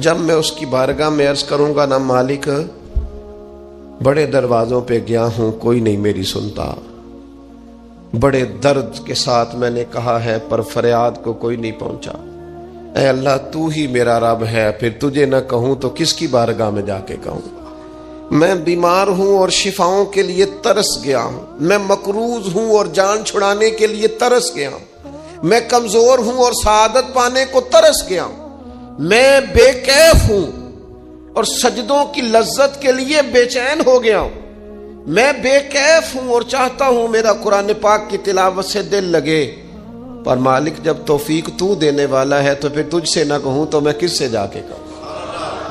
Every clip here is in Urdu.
جب میں اس کی بارگاہ میں عرض کروں گا نا مالک بڑے دروازوں پہ گیا ہوں کوئی نہیں میری سنتا، بڑے درد کے ساتھ میں نے کہا ہے پر فریاد کو کوئی نہیں پہنچا، اے اللہ تو ہی میرا رب ہے، پھر تجھے نہ کہوں تو کس کی بارگاہ میں جا کے کہوں؟ میں بیمار ہوں اور شفاؤں کے لیے ترس گیا ہوں، میں مقروض ہوں اور جان چھڑانے کے لیے ترس گیا ہوں، میں کمزور ہوں اور سعادت پانے کو ترس گیا ہوں، میں بے کیف ہوں اور سجدوں کی لذت کے لیے بے چین ہو گیا ہوں، میں بے کیف ہوں اور چاہتا ہوں میرا قرآن پاک کی تلاوت سے دل لگے، پر مالک جب توفیق تو دینے والا ہے تو پھر تجھ سے نہ کہوں تو میں کس سے جا کے کہوں؟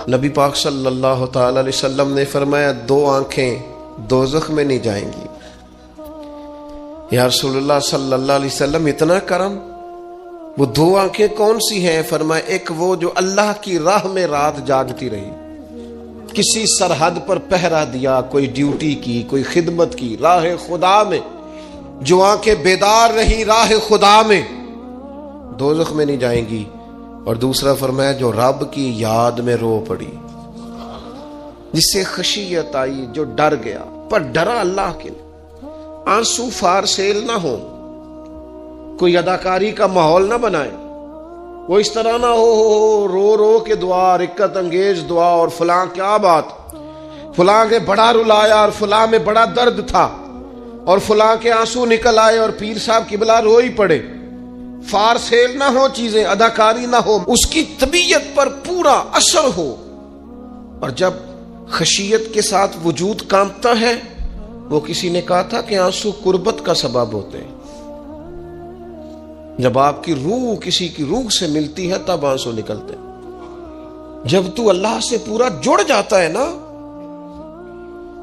نبی پاک صلی اللہ تعالی علیہ وسلم نے فرمایا 2 آنکھیں دوزخ میں نہیں جائیں گی۔ یا رسول اللہ صلی اللہ علیہ وسلم اتنا کرم، وہ 2 آنکھیں کون سی ہیں؟ فرمایا ایک وہ جو اللہ کی راہ میں رات جاگتی رہی، کسی سرحد پر پہرا دیا، کوئی ڈیوٹی کی، کوئی خدمت کی راہ خدا میں، جو آنکھیں بیدار رہی راہ خدا میں، دوزخ میں نہیں جائیں گی۔ اور دوسرا فرمایا جو رب کی یاد میں رو پڑی، جس سے خشیت آئی، جو ڈر گیا پر ڈرا اللہ کے لیے، آنسو فار سیل نہ ہو، کوئی اداکاری کا ماحول نہ بنائے، وہ اس طرح نہ ہو رو رو کے دعا، رکت انگیز دعا، اور فلاں کیا بات، فلاں کے بڑا رلایا اور فلاں میں بڑا درد تھا اور فلاں کے آنسو نکل آئے اور پیر صاحب قبلہ رو ہی پڑے، فار سیل نہ ہو چیزیں، اداکاری نہ ہو، اس کی طبیعت پر پورا اثر ہو۔ اور جب خشیت کے ساتھ وجود کانپتا ہے، وہ کسی نے کہا تھا کہ آنسو قربت کا سبب ہوتے ہیں، جب آپ کی روح کسی کی روح سے ملتی ہے تب آنسو نکلتے ہیں۔ جب تو اللہ سے پورا جڑ جاتا ہے نا،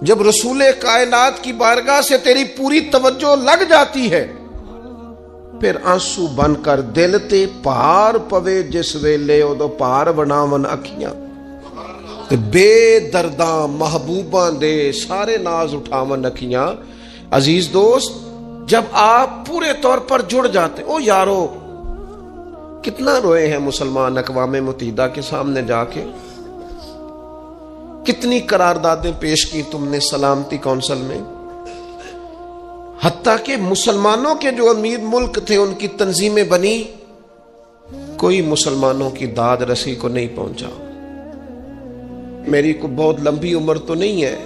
جب رسول کائنات کی بارگاہ سے تیری پوری توجہ لگ جاتی ہے، پھر آنسو بن کر دل تے پار پوے جس ویلے ادو پار بناون اکھیاں، تے بے درداں محبوباں دے سارے ناز اٹھاون اکھیاں۔ عزیز دوست، جب آپ پورے طور پر جڑ جاتے، او یارو کتنا روئے ہیں مسلمان اقوام متحدہ کے سامنے جا کے، کتنی قراردادیں پیش کی تم نے سلامتی کونسل میں، حتیٰ کہ مسلمانوں کے جو امیر ملک تھے ان کی تنظیمیں بنی، کوئی مسلمانوں کی داد رسی کو نہیں پہنچا۔ میری کو بہت لمبی عمر تو نہیں ہے،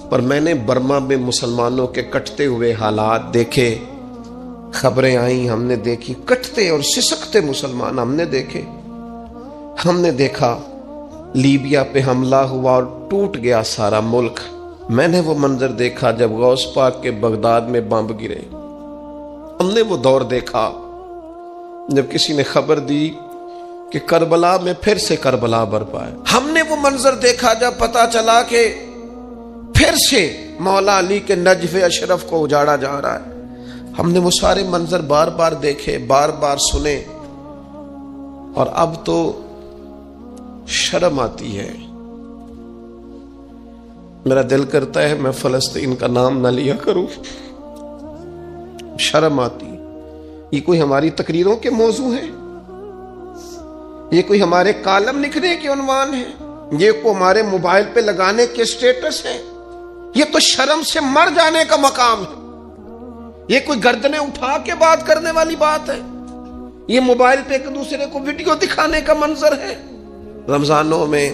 پر میں نے برما میں مسلمانوں کے کٹتے ہوئے حالات دیکھے، خبریں آئیں، ہم نے دیکھی، کٹتے اور سسکتے مسلمان ہم نے دیکھے۔ ہم نے دیکھا لیبیا پہ حملہ ہوا اور ٹوٹ گیا سارا ملک۔ میں نے وہ منظر دیکھا جب غوث پاک کے بغداد میں بمب گرے۔ ہم نے وہ دور دیکھا جب کسی نے خبر دی کہ کربلا میں پھر سے کربلا برپا ہے۔ ہم نے وہ منظر دیکھا جب پتا چلا کہ پھر سے مولا علی کے نجف اشرف کو اجاڑا جا رہا ہے۔ ہم نے وہ سارے منظر بار بار دیکھے، بار بار سنے، اور اب تو شرم آتی ہے۔ میرا دل کرتا ہے میں فلسطین کا نام نہ لیا کروں، شرم آتی۔ یہ کوئی ہماری تقریروں کے موضوع ہیں؟ یہ کوئی ہمارے کالم لکھنے کے عنوان ہیں؟ یہ کوئی ہمارے موبائل پہ لگانے کے سٹیٹس ہیں؟ یہ تو شرم سے مر جانے کا مقام ہے۔ یہ کوئی گردنیں اٹھا کے بات کرنے والی بات ہے؟ یہ موبائل پہ ایک دوسرے کو ویڈیو دکھانے کا منظر ہے؟ رمضانوں میں،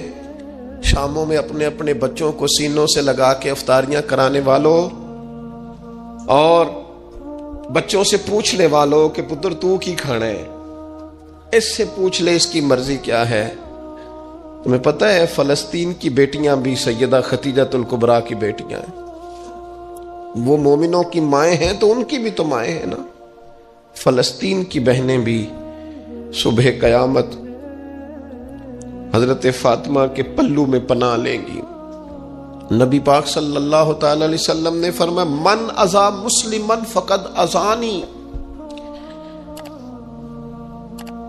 شاموں میں اپنے اپنے بچوں کو سینوں سے لگا کے افطاریاں کرانے والوں اور بچوں سے پوچھنے والوں کہ پتر تو کی کھانا ہے، اس سے پوچھ لے اس کی مرضی کیا ہے۔ تمہیں پتہ ہے فلسطین کی بیٹیاں بھی سیدہ خدیجۃ الکبریٰ کی بیٹیاں ہیں، وہ مومنوں کی مائیں ہیں تو ان کی بھی تو مائیں ہیں نا۔ فلسطین کی بہنیں بھی صبح قیامت حضرت فاطمہ کے پلو میں پناہ لیں گی۔ نبی پاک صلی اللہ تعالی علیہ وسلم نے فرمایا من اذا مسلمن فقد اذانی۔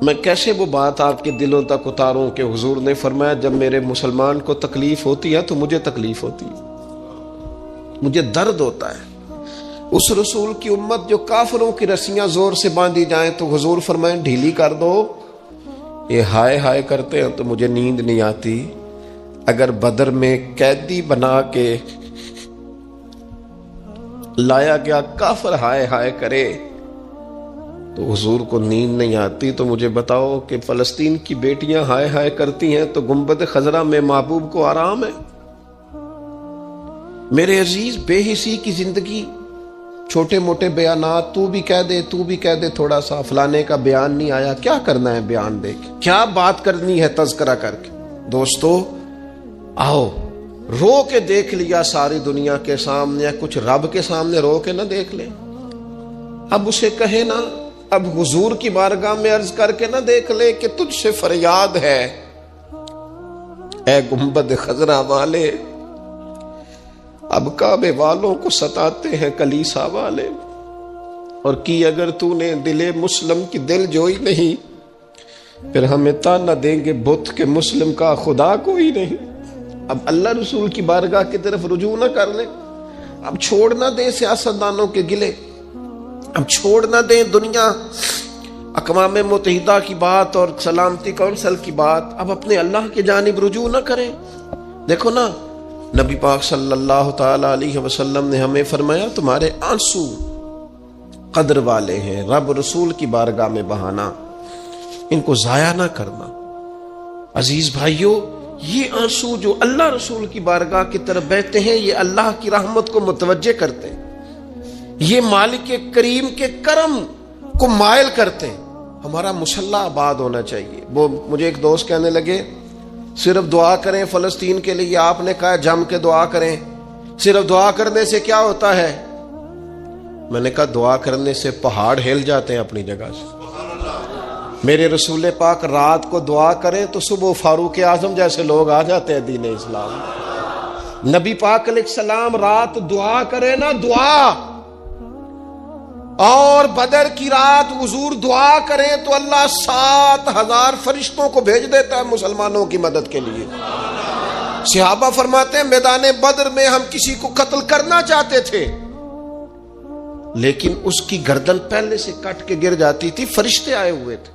میں کیسے وہ بات آپ کے دلوں تک اتاروں کہ حضور نے فرمایا جب میرے مسلمان کو تکلیف ہوتی ہے تو مجھے تکلیف ہوتی ہے، مجھے درد ہوتا ہے۔ اس رسول کی امت جو کافروں کی رسیاں زور سے باندھی جائیں تو حضور فرمائیں ڈھیلی کر دو، یہ ہائے ہائے کرتے ہیں تو مجھے نیند نہیں آتی. اگر بدر میں قیدی بنا کے لایا گیا کافر ہائے ہائے کرے تو حضور کو نیند نہیں آتی، تو مجھے بتاؤ کہ فلسطین کی بیٹیاں ہائے ہائے کرتی ہیں تو گنبد خضرا میں محبوب کو آرام ہے؟ میرے عزیز، بے حسی کی زندگی، چھوٹے موٹے بیانات، تو بھی کہہ دے تھوڑا سا فلانے کا بیان نہیں آیا، کیا کرنا ہے بیان دے کے، کیا بات کرنی ہے تذکرہ کر کے؟ دوستو آؤ، رو کے دیکھ لیا ساری دنیا کے سامنے، کچھ رب کے سامنے رو کے نہ دیکھ لے. اب اسے کہے نا، اب حضور کی بارگاہ میں عرض کر کے نہ دیکھ لے کہ تجھ سے فریاد ہے اے گنبد خضرا والے، اب کعبے والوں کو ستاتے ہیں کلیسا والے، اور کی اگر تو نے دل مسلم کی دل جوئی نہیں، پھر ہمیں تانا دیں گے بت کہ مسلم کا خدا کوئی نہیں. اب اللہ رسول کی بارگاہ کی طرف رجوع نہ کر لیں، اب چھوڑ نہ دیں سیاستدانوں کے گلے، اب چھوڑ نہ دیں دنیا اقوام متحدہ کی بات اور سلامتی کونسل کی بات، اب اپنے اللہ کی جانب رجوع نہ کریں. دیکھو نا، نبی پاک صلی اللہ تعالی علیہ وسلم نے ہمیں فرمایا تمہارے آنسو قدر والے ہیں، رب رسول کی بارگاہ میں بہانا، ان کو ضائع نہ کرنا. عزیز بھائیو، یہ آنسو جو اللہ رسول کی بارگاہ کی طرف بہتے ہیں، یہ اللہ کی رحمت کو متوجہ کرتے ہیں، یہ مالک کریم کے کرم کو مائل کرتے ہیں. ہمارا مسلح آباد ہونا چاہیے. وہ مجھے ایک دوست کہنے لگے صرف دعا کریں فلسطین کے لیے، آپ نے کہا جم کے دعا کریں، صرف دعا کرنے سے کیا ہوتا ہے؟ میں نے کہا دعا کرنے سے پہاڑ ہل جاتے ہیں اپنی جگہ سے. میرے رسول پاک رات کو دعا کریں تو صبح فاروق اعظم جیسے لوگ آ جاتے ہیں دین اسلام. نبی پاک علیہ السلام رات دعا کریں نا، دعا، اور بدر کی رات حضور دعا کریں تو اللہ 7,000 فرشتوں کو بھیج دیتا ہے مسلمانوں کی مدد کے لیے. صحابہ فرماتے ہیں میدان بدر میں ہم کسی کو قتل کرنا چاہتے تھے، لیکن اس کی گردن پہلے سے کٹ کے گر جاتی تھی، فرشتے آئے ہوئے تھے.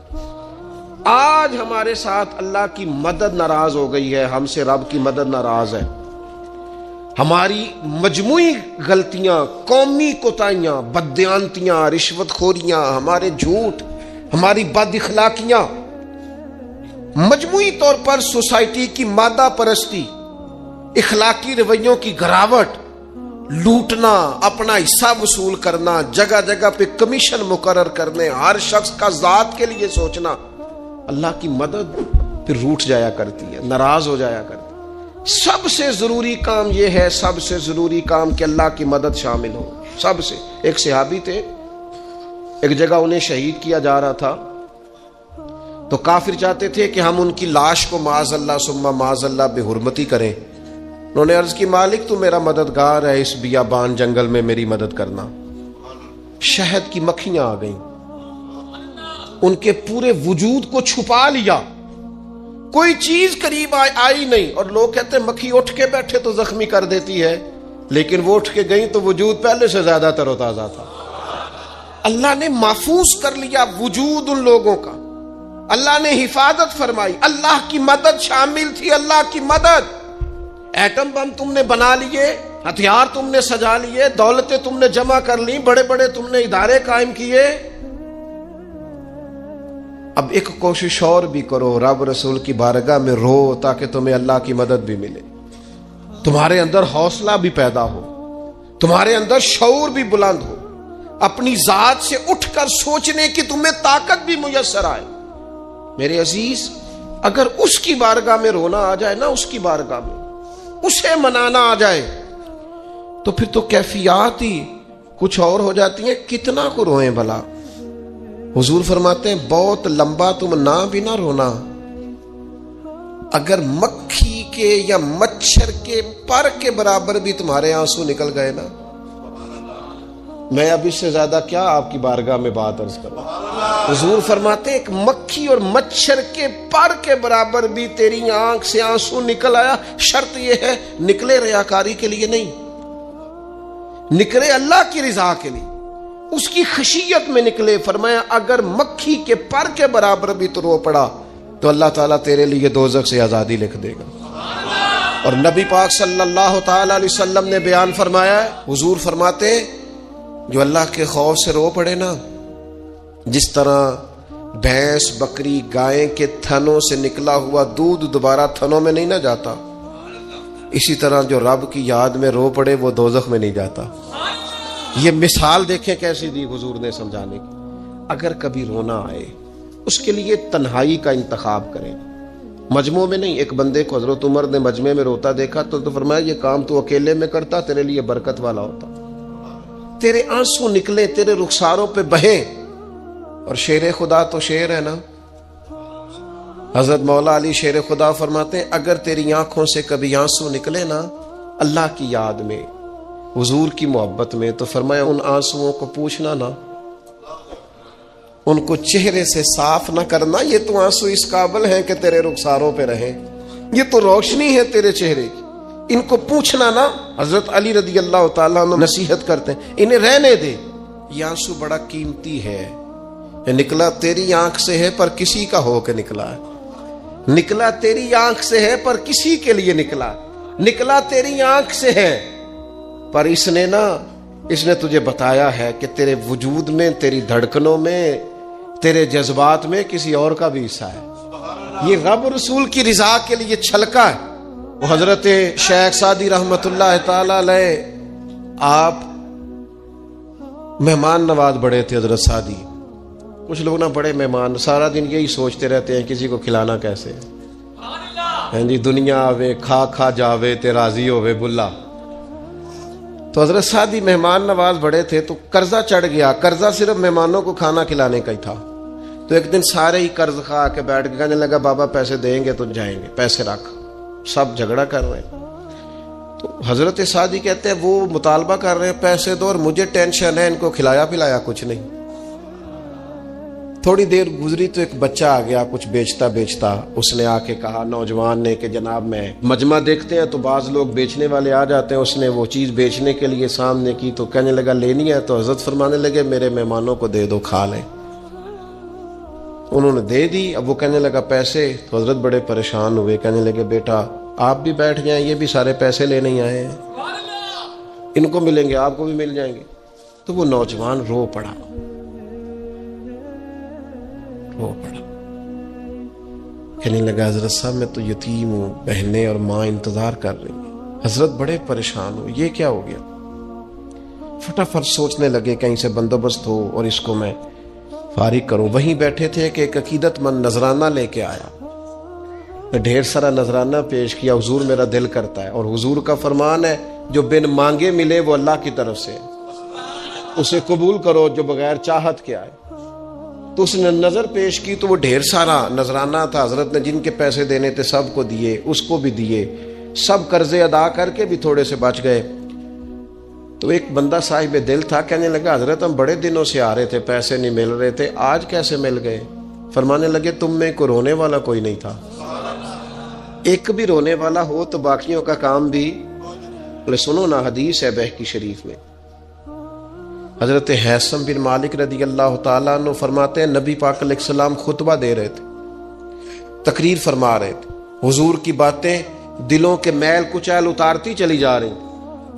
آج ہمارے ساتھ اللہ کی مدد ناراض ہو گئی ہے، ہم سے رب کی مدد ناراض ہے. ہماری مجموعی غلطیاں، قومی کوتاہیاں، بددیانتیاں، رشوت خوریاں، ہمارے جھوٹ، ہماری بد اخلاقیاں، مجموعی طور پر سوسائٹی کی مادہ پرستی، اخلاقی رویوں کی گراوٹ، لوٹنا، اپنا حصہ وصول کرنا، جگہ جگہ پہ کمیشن مقرر کرنے، ہر شخص کا ذات کے لیے سوچنا، اللہ کی مدد پھر روٹ جایا کرتی ہے، ناراض ہو جایا کرتی ہے. سب سے ضروری کام یہ ہے، سب سے ضروری کام کہ اللہ کی مدد شامل ہو. سب سے. ایک صحابی تھے، ایک جگہ انہیں شہید کیا جا رہا تھا، تو کافر چاہتے تھے کہ ہم ان کی لاش کو معاذ اللہ ثم معاذ اللہ بے حرمتی کریں. انہوں نے عرض کی مالک تو میرا مددگار ہے، اس بیابان جنگل میں میری مدد کرنا. شہد کی مکھیاں آ گئیں، ان کے پورے وجود کو چھپا لیا، کوئی چیز قریب آئی نہیں. اور لوگ کہتے ہیں مکھی اٹھ کے بیٹھے تو زخمی کر دیتی ہے، لیکن وہ اٹھ کے گئیں تو وجود پہلے سے زیادہ تر و تازہ تھا. اللہ نے محفوظ کر لیا وجود ان لوگوں کا، اللہ نے حفاظت فرمائی، اللہ کی مدد شامل تھی. اللہ کی مدد. ایٹم بم تم نے بنا لیے، ہتھیار تم نے سجا لیے، دولتیں تم نے جمع کر لی، بڑے بڑے تم نے ادارے قائم کیے. اب ایک کوشش اور بھی کرو، رب رسول کی بارگاہ میں رو تاکہ تمہیں اللہ کی مدد بھی ملے، تمہارے اندر حوصلہ بھی پیدا ہو، تمہارے اندر شعور بھی بلند ہو، اپنی ذات سے اٹھ کر سوچنے کی تمہیں طاقت بھی میسر آئے. میرے عزیز، اگر اس کی بارگاہ میں رونا آ جائے نا، اس کی بارگاہ میں اسے منانا آ جائے، تو پھر تو کیفیات ہی کچھ اور ہو جاتی ہیں. کتنا کو روئیں بھلا؟ حضور فرماتے ہیں بہت لمبا تم نہ بھی نہ رونا، اگر مکھی کے یا مچھر کے پر کے برابر بھی تمہارے آنسو نکل گئے نا، میں اب اس سے زیادہ کیا آپ کی بارگاہ میں بات عرض کروں. حضور فرماتے ہیں ایک مکھی اور مچھر کے پر کے برابر بھی تیری آنکھ سے آنسو نکل آیا، شرط یہ ہے نکلے ریاکاری کے لیے نہیں، نکلے اللہ کی رضا کے لیے، اس کی خشیت میں نکلے. فرمایا اگر مکھی کے پر کے برابر بھی تو رو پڑا تو اللہ تعالیٰ تیرے لیے دوزخ سے آزادی لکھ دے گا۔ اور نبی پاک صلی اللہ تعالی علیہ وسلم نے بیان فرمایا ہے، حضور فرماتے جو اللہ کے خوف سے رو پڑے نا، جس طرح بھینس بکری گائے کے تھنوں سے نکلا ہوا دودھ دوبارہ تھنوں میں نہیں نہ جاتا، اسی طرح جو رب کی یاد میں رو پڑے وہ دوزخ میں نہیں جاتا۔ یہ مثال دیکھیں کیسی دی حضور نے سمجھانے کی۔ اگر کبھی رونا آئے اس کے لیے تنہائی کا انتخاب کریں، مجمع میں نہیں۔ ایک بندے کو حضرت عمر نے مجمع میں روتا دیکھا تو فرمایا یہ کام تو اکیلے میں کرتا، تیرے لیے برکت والا ہوتا، تیرے آنسو نکلے، تیرے رخساروں پہ بہیں۔ اور شیر خدا تو شیر ہے نا، حضرت مولا علی شیر خدا فرماتے ہیں اگر تیری آنکھوں سے کبھی آنسو نکلے نا اللہ کی یاد میں، حضور کی محبت میں، تو فرمایا ان آنسوؤں کو پوچھنا نا، ان کو چہرے سے صاف نہ کرنا، یہ تو آنسو اس قابل ہیں کہ تیرے رخساروں پہ رہیں، یہ تو روشنی ہے تیرے چہرے کی، ان کو پوچھنا نا۔ حضرت علی رضی اللہ تعالیٰ عنہ نصیحت کرتے ہیں انہیں رہنے دے، یہ آنسو بڑا قیمتی ہے، یہ نکلا تیری آنکھ سے ہے پر کسی کا ہو کے نکلا ہے، نکلا تیری آنکھ سے ہے پر کسی کے لیے نکلا، نکلا تیری آنکھ سے ہے پر اس نے تجھے بتایا ہے کہ تیرے وجود میں، تیری دھڑکنوں میں، تیرے جذبات میں کسی اور کا بھی حصہ ہے۔ یہ رب رسول کی رضا کے لیے چھلکا ہے۔ وہ حضرت شیخ سعدی رحمت اللہ تعالی علیہ آپ مہمان نواز بڑے تھے حضرت سعدی۔ کچھ لوگ نا بڑے مہمان سارا دن یہی سوچتے رہتے ہیں کسی کو کھلانا کیسے ہے جی، دنیا آوے کھا کھا جاوے تے راضی ہووے بلا۔ تو حضرت سعدی مہمان نواز بڑے تھے تو قرضہ چڑھ گیا، قرضہ صرف مہمانوں کو کھانا کھلانے کا ہی تھا۔ تو ایک دن سارے ہی قرض کھا کے بیٹھ کے کہنے لگا بابا پیسے دیں گے تو جائیں گے، پیسے رکھ، سب جھگڑا کر رہے ہیں۔ تو حضرت سعدی کہتے ہیں وہ مطالبہ کر رہے ہیں پیسے دو اور مجھے ٹینشن ہے، ان کو کھلایا پلایا کچھ نہیں۔ تھوڑی دیر گزری تو ایک بچہ آ گیا کچھ بیچتا بیچتا، اس نے آ کے کہا نوجوان نے کہ جناب میں مجمع دیکھتے ہیں تو بعض لوگ بیچنے والے آ جاتے ہیں، اس نے وہ چیز بیچنے کے لیے سامنے کی تو کہنے لگا لینی ہے، تو حضرت فرمانے لگے میرے مہمانوں کو دے دو کھا لیں۔ انہوں نے دے دی، اب وہ کہنے لگا پیسے، تو حضرت بڑے پریشان ہوئے، کہنے لگے بیٹا آپ بھی بیٹھ جائیں، یہ بھی سارے پیسے لینے ہی آئے ہیں، ان کو ملیں گے آپ کو بھی مل جائیں گے۔ تو وہ نوجوان رو پڑا، کہنے لگا حضرت صاحب میں تو یتیم ہوں، بہنیں اور ماں انتظار کر رہی ہیں۔ حضرت بڑے پریشان ہو، یہ کیا ہو گیا؟ فٹافٹ سوچنے لگے کہیں سے بندوبست ہو اور اس کو میں فارغ کروں۔ وہیں بیٹھے تھے کہ ایک عقیدت مند نذرانہ لے کے آیا، ڈھیر سارا نذرانہ پیش کیا، حضور میرا دل کرتا ہے، اور حضور کا فرمان ہے جو بن مانگے ملے وہ اللہ کی طرف سے، اسے قبول کرو جو بغیر چاہت کے آئے۔ تو اس نے نظر پیش کی تو وہ ڈھیر سارا نذرانہ تھا، حضرت نے جن کے پیسے دینے تھے سب کو دیے، اس کو بھی دیے، سب قرضے ادا کر کے بھی تھوڑے سے بچ گئے۔ تو ایک بندہ صاحب دل تھا، کہنے لگا حضرت ہم بڑے دنوں سے آ رہے تھے، پیسے نہیں مل رہے تھے، آج کیسے مل گئے؟ فرمانے لگے تم میں کو رونے والا کوئی نہیں تھا، ایک بھی رونے والا ہو تو باقیوں کا کام بھی۔ سنو نا حدیث ہے بہقی شریف میں، حضرت حیثم بن مالک رضی اللہ تعالیٰ عنہ فرماتے ہیں نبی پاک علیہ السلام خطبہ دے رہے تھے، تقریر فرما رہے تھے، حضور کی باتیں دلوں کے میل کچیل اتارتی چلی جا رہی۔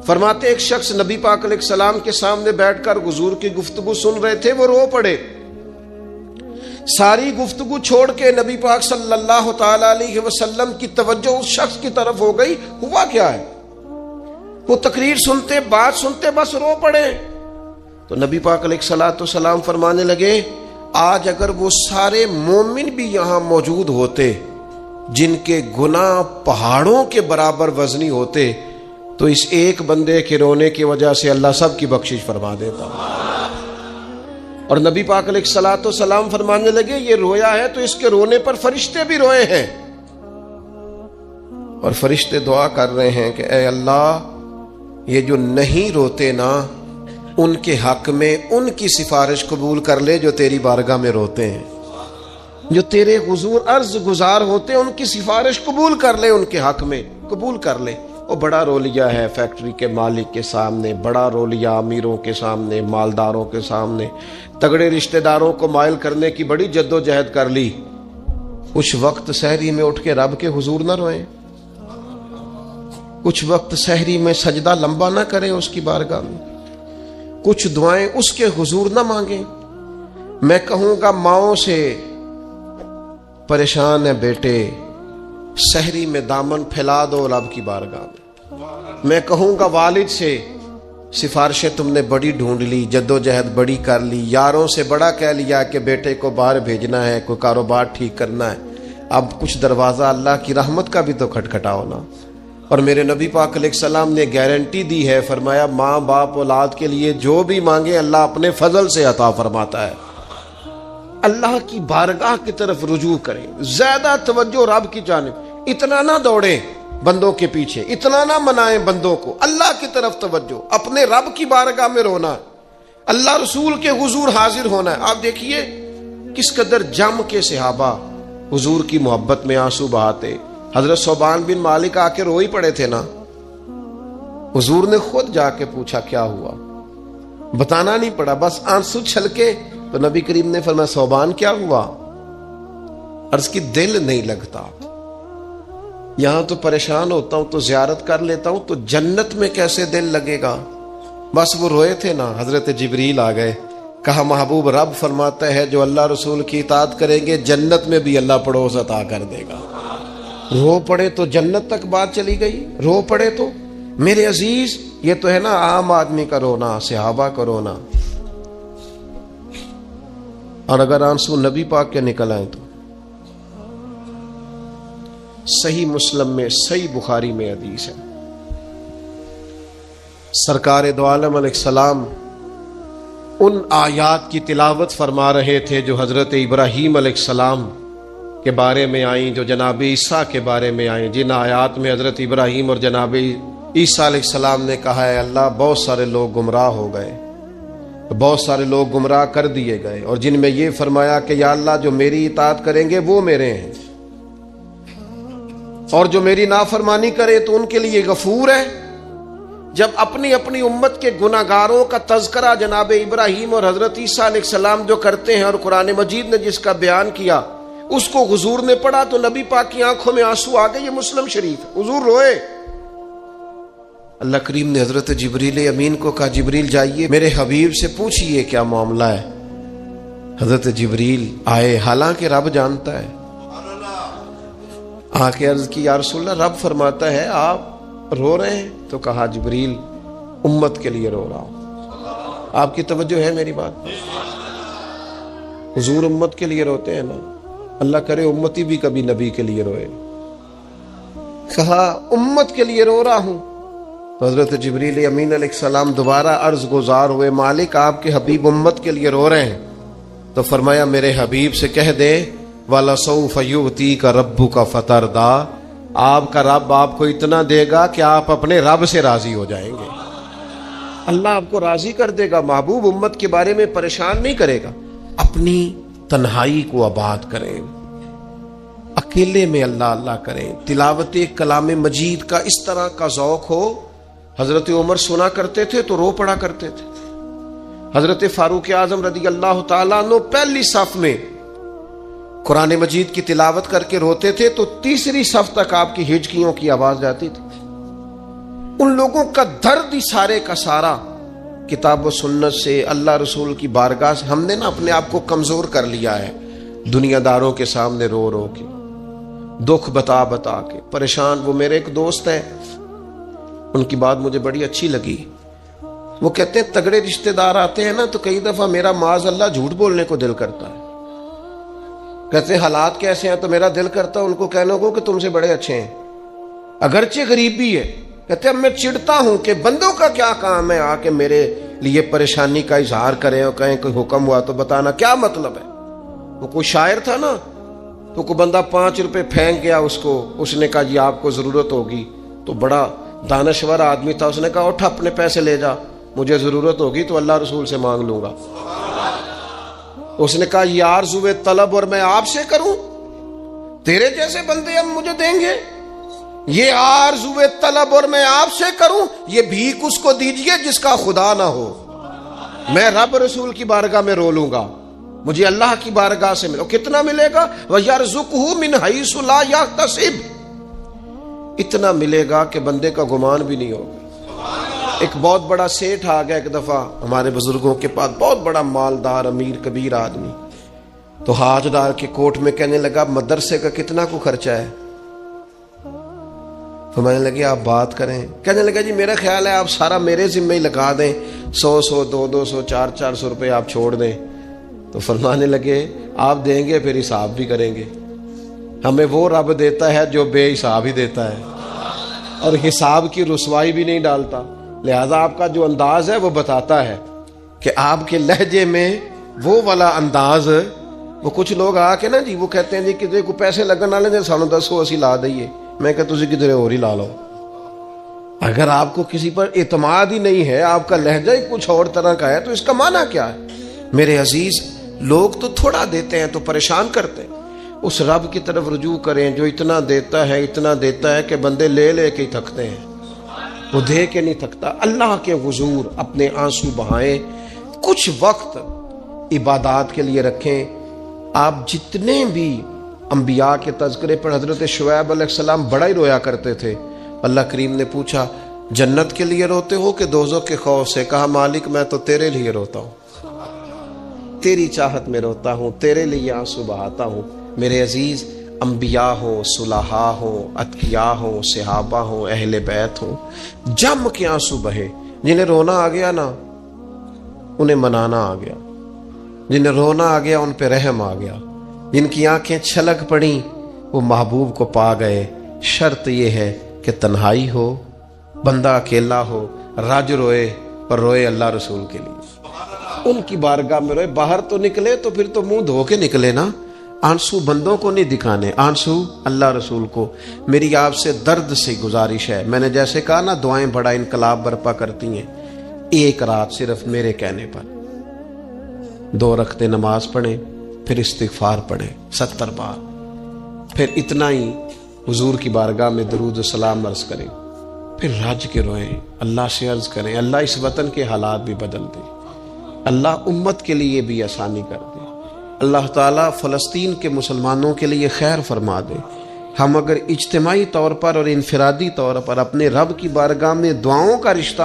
فرماتے ایک شخص نبی پاک علیہ السلام کے سامنے بیٹھ کر حضور کی گفتگو سن رہے تھے، وہ رو پڑے، ساری گفتگو چھوڑ کے نبی پاک صلی اللہ تعالی علیہ وسلم کی توجہ اس شخص کی طرف ہو گئی۔ ہوا کیا ہے؟ وہ تقریر سنتے، بات سنتے بس رو پڑے۔ تو نبی پاک علیہ الصلوۃ والسلام فرمانے لگے آج اگر وہ سارے مومن بھی یہاں موجود ہوتے جن کے گناہ پہاڑوں کے برابر وزنی ہوتے تو اس ایک بندے کے رونے کی وجہ سے اللہ سب کی بخشش فرما دیتا۔ اور نبی پاک علیہ الصلوۃ والسلام فرمانے لگے یہ رویا ہے تو اس کے رونے پر فرشتے بھی روئے ہیں، اور فرشتے دعا کر رہے ہیں کہ اے اللہ یہ جو نہیں روتے نا ان کے حق میں ان کی سفارش قبول کر لے جو تیری بارگاہ میں روتے ہیں، جو تیرے حضور عرض گزار ہوتے ہیں ان کی سفارش قبول کر لے، ان کے حق میں قبول کر لے۔ وہ بڑا رو لیا ہے فیکٹری کے مالک کے سامنے، بڑا رو لیا امیروں کے سامنے، مالداروں کے سامنے، تگڑے رشتہ داروں کو مائل کرنے کی بڑی جد و جہد کر لی، کچھ وقت سحری میں اٹھ کے رب کے حضور نہ روئیں، کچھ وقت سحری میں سجدہ لمبا نہ کریں اس کی بارگاہ میں، کچھ دعائیں اس کے حضور نہ مانگیں۔ میں کہوں گا ماؤں سے پریشان ہے بیٹے، سحری میں دامن پھیلا دو رب کی بارگاہ میں۔ میں کہوں گا والد سے سفارشیں تم نے بڑی ڈھونڈ لی، جدوجہد بڑی کر لی، یاروں سے بڑا کہہ لیا کہ بیٹے کو باہر بھیجنا ہے، کوئی کاروبار ٹھیک کرنا ہے، اب کچھ دروازہ اللہ کی رحمت کا بھی تو کھٹکھٹاؤ نا۔ اور میرے نبی پاک علیہ السلام نے گارنٹی دی ہے، فرمایا ماں باپ اولاد کے لیے جو بھی مانگے اللہ اپنے فضل سے عطا فرماتا ہے۔ اللہ کی بارگاہ کی طرف رجوع کریں، زیادہ توجہ رب کی جانب، اتنا نہ دوڑیں بندوں کے پیچھے، اتنا نہ منائیں بندوں کو، اللہ کی طرف توجہ، اپنے رب کی بارگاہ میں رونا، اللہ رسول کے حضور حاضر ہونا ہے۔ آپ دیکھیے کس قدر جم کے صحابہ حضور کی محبت میں آنسو بہاتے۔ حضرت صوبان بن مالک آ کے روئی پڑے تھے نا، حضور نے خود جا کے پوچھا کیا ہوا، بتانا نہیں پڑا، بس آنسو چھلکے تو نبی کریم نے فرمایا صوبان کیا ہوا؟ عرض کی دل نہیں لگتا، یہاں تو پریشان ہوتا ہوں تو زیارت کر لیتا ہوں، تو جنت میں کیسے دل لگے گا؟ بس وہ روئے تھے نا، حضرت جبریل آ گئے، کہا محبوب رب فرماتا ہے جو اللہ رسول کی اطاعت کریں گے جنت میں بھی اللہ پڑوس عطا کر دے گا۔ رو پڑے تو جنت تک بات چلی گئی، رو پڑے تو میرے عزیز یہ تو ہے نا عام آدمی کا رونا، صحابہ کا رونا۔ اور اگر آنسو نبی پاک کے نکل آئیں تو صحیح مسلم میں، صحیح بخاری میں حدیث ہے، سرکار دو عالم علیہ السلام ان آیات کی تلاوت فرما رہے تھے جو حضرت ابراہیم علیہ السلام کے بارے میں آئیں، جو جناب عیسیٰ کے بارے میں آئیں، جن آیات میں حضرت ابراہیم اور جناب عیسیٰ علیہ السلام نے کہا ہے اللہ بہت سارے لوگ گمراہ ہو گئے، بہت سارے لوگ گمراہ کر دیے گئے، اور جن میں یہ فرمایا کہ یا اللہ جو میری اطاعت کریں گے وہ میرے ہیں، اور جو میری نافرمانی کرے تو ان کے لیے غفور ہے۔ جب اپنی اپنی امت کے گناہگاروں کا تذکرہ جناب ابراہیم اور حضرت عیسیٰ علیہ السلام جو کرتے ہیں، اور قرآن مجید نے جس کا بیان کیا اس کو حضور نے پڑھا تو نبی پاک کی آنکھوں میں آنسو آ گئے۔ یہ مسلم شریف، حضور روئے۔ اللہ کریم نے حضرت جبریل امین کو کہا جبریل جائیے میرے حبیب سے پوچھئے کیا معاملہ ہے۔ حضرت جبریل آئے، حالانکہ رب جانتا ہے، آ کے عرض کی یا رسول اللہ رب فرماتا ہے آپ رو رہے ہیں، تو کہا جبریل امت کے لیے رو رہا ہوں۔ آپ کی توجہ ہے میری بات؟ حضور امت کے لیے روتے ہیں نا، اللہ کرے امتی بھی کبھی نبی کے لیے روئے۔ کہا امت کے لیے رو رہا ہوں، تو حضرت جبریل امین علیہ السلام دوبارہ عرض گزار ہوئے مالک آپ کے حبیب امت کے لیے رو رہے ہیں، تو فرمایا میرے حبیب سے کہہ دے وَلَسَوْفَ يُؤْتِيكَ رَبُّكَ فَتَرْضَىٰ، آپ کا رب آپ کو اتنا دے گا کہ آپ اپنے رب سے راضی ہو جائیں گے۔ اللہ آپ کو راضی کر دے گا، محبوب امت کے بارے میں پریشان نہیں کرے گا۔ اپنی تنہائی کو آباد کریں، اکیلے میں اللہ اللہ کریں، تلاوت کلام مجید کا اس طرح کا ذوق ہو۔ حضرت عمر سنا کرتے تھے تو رو پڑا کرتے تھے، حضرت فاروق اعظم رضی اللہ تعالیٰ عنہ پہلی صف میں قرآن مجید کی تلاوت کر کے روتے تھے تو تیسری صف تک آپ کی ہچکیوں کی آواز جاتی تھی۔ ان لوگوں کا درد ہی سارے کا سارا کتاب و سنت سے، اللہ رسول کی بارگاہ سے ہم نے نا اپنے آپ کو کمزور کر لیا ہے، دنیا داروں کے سامنے رو رو کے، دکھ بتا بتا کے پریشان۔ وہ میرے ایک دوست ہے، ان کی بات مجھے بڑی اچھی لگی، وہ کہتے ہیں تگڑے رشتہ دار آتے ہیں نا تو کئی دفعہ میرا معاذ اللہ جھوٹ بولنے کو دل کرتا ہے، کہتے ہیں حالات کیسے ہیں تو میرا دل کرتا ہے ان کو کہنے کو کہ تم سے بڑے اچھے ہیں، اگرچہ غریب بھی ہے۔ کہتے ہیں میں چڑھتا ہوں کہ بندوں کا کیا کام ہے آ کے میرے لیے پریشانی کا اظہار کریں اور کہیں کوئی حکم ہوا تو بتانا کیا مطلب ہے۔ وہ کوئی شاعر تھا نا، تو کوئی بندہ 5 روپے پھینک گیا اس کو، اس نے کہا جی آپ کو ضرورت ہوگی، تو بڑا دانشور آدمی تھا، اس نے کہا اٹھ اپنے پیسے لے جا، مجھے ضرورت ہوگی تو اللہ رسول سے مانگ لوں گا۔ اس نے کہا یہ آرزوئے طلب اور میں آپ سے کروں، تیرے جیسے بندے ہم مجھے دیں گے؟ یہ آرزوئے طلب اور میں آپ سے کروں، یہ بھیک اس کو دیجئے جس کا خدا نہ ہو، میں رب رسول کی بارگاہ میں رو لوں گا۔ مجھے اللہ کی بارگاہ سے ملو. کتنا ملے گا؟ وَيَرْزُقْهُ مِنْ حَيْثُ لَا يَحْتَسِبُ. اتنا ملے گا کہ بندے کا گمان بھی نہیں ہوگا. ایک بہت بڑا سیٹھ آ گیا ایک دفعہ ہمارے بزرگوں کے پاس، بہت بڑا مالدار امیر کبیر آدمی. تو ہاتھ ڈال کے کوٹ میں کہنے لگا مدرسے کا کتنا کو خرچہ ہے؟ فرمانے لگے آپ بات کریں. کہنے لگا جی میرا خیال ہے آپ سارا میرے ذمہ ہی لگا دیں، 100 200 400 روپے آپ چھوڑ دیں. تو فرمانے لگے آپ دیں گے پھر حساب بھی کریں گے. ہمیں وہ رب دیتا ہے جو بے حساب ہی دیتا ہے اور حساب کی رسوائی بھی نہیں ڈالتا. لہذا آپ کا جو انداز ہے وہ بتاتا ہے کہ آپ کے لہجے میں وہ والا انداز. وہ کچھ لوگ آ کے نا جی وہ کہتے ہیں جی کسی کو پیسے لگن والے نے سانو دسو اسی لا دئیے. میں کہ تسی کدھر اور ہی لا لو. اگر آپ کو کسی پر اعتماد ہی نہیں ہے، آپ کا لہجہ ہی کچھ اور طرح کا ہے، تو اس کا معنی کیا ہے؟ میرے عزیز، لوگ تو تھوڑا دیتے ہیں تو پریشان کرتے ہیں. اس رب کی طرف رجوع کریں جو اتنا دیتا ہے کہ بندے لے لے کے ہی تھکتے ہیں، وہ دے کے نہیں تھکتا. اللہ کے حضور اپنے آنسو بہائیں، کچھ وقت عبادات کے لیے رکھیں. آپ جتنے بھی انبیاء کے تذکرے پر حضرت شعیب علیہ السلام بڑا ہی رویا کرتے تھے. اللہ کریم نے پوچھا جنت کے لیے روتے ہو کہ دوزخ کے خوف سے؟ کہا مالک میں تو تیرے لیے روتا ہوں، تیری چاہت میں روتا ہوں، تیرے لیے آنسو بہاتا ہوں. میرے عزیز، انبیاء ہوں، صلحاء ہوں، اتقیاء ہوں، صحابہ ہوں، اہل بیت ہوں، جم کے آنسو بہے. جنہیں رونا آ گیا نا انہیں منانا آ گیا، جنہیں رونا آ گیا ان پہ رحم آ گیا. جن کی آنکھیں چھلک پڑیں وہ محبوب کو پا گئے. شرط یہ ہے کہ تنہائی ہو، بندہ اکیلا ہو، رج روئے پر روئے اللہ رسول کے لیے، ان کی بارگاہ میں روئے. باہر تو نکلے تو پھر تو منہ دھو کے نکلے نا. آنسو بندوں کو نہیں دکھانے، آنسو اللہ رسول کو. میری آپ سے درد سے گزارش ہے، میں نے جیسے کہا نا دعائیں بڑا انقلاب برپا کرتی ہیں. ایک رات صرف میرے کہنے پر 2 رکعتیں نماز پڑھیں، پھر استغفار پڑھیں 70 بار، پھر اتنا ہی حضور کی بارگاہ میں درود و سلام عرض کریں، پھر رج کے روئیں. اللہ سے عرض کریں اللہ اس وطن کے حالات بھی بدل دے، اللہ امت کے لیے بھی آسانی کر دے، اللہ تعالیٰ فلسطین کے مسلمانوں کے لیے خیر فرما دے. ہم اگر اجتماعی طور پر اور انفرادی طور پر اپنے رب کی بارگاہ میں دعاؤں کا رشتہ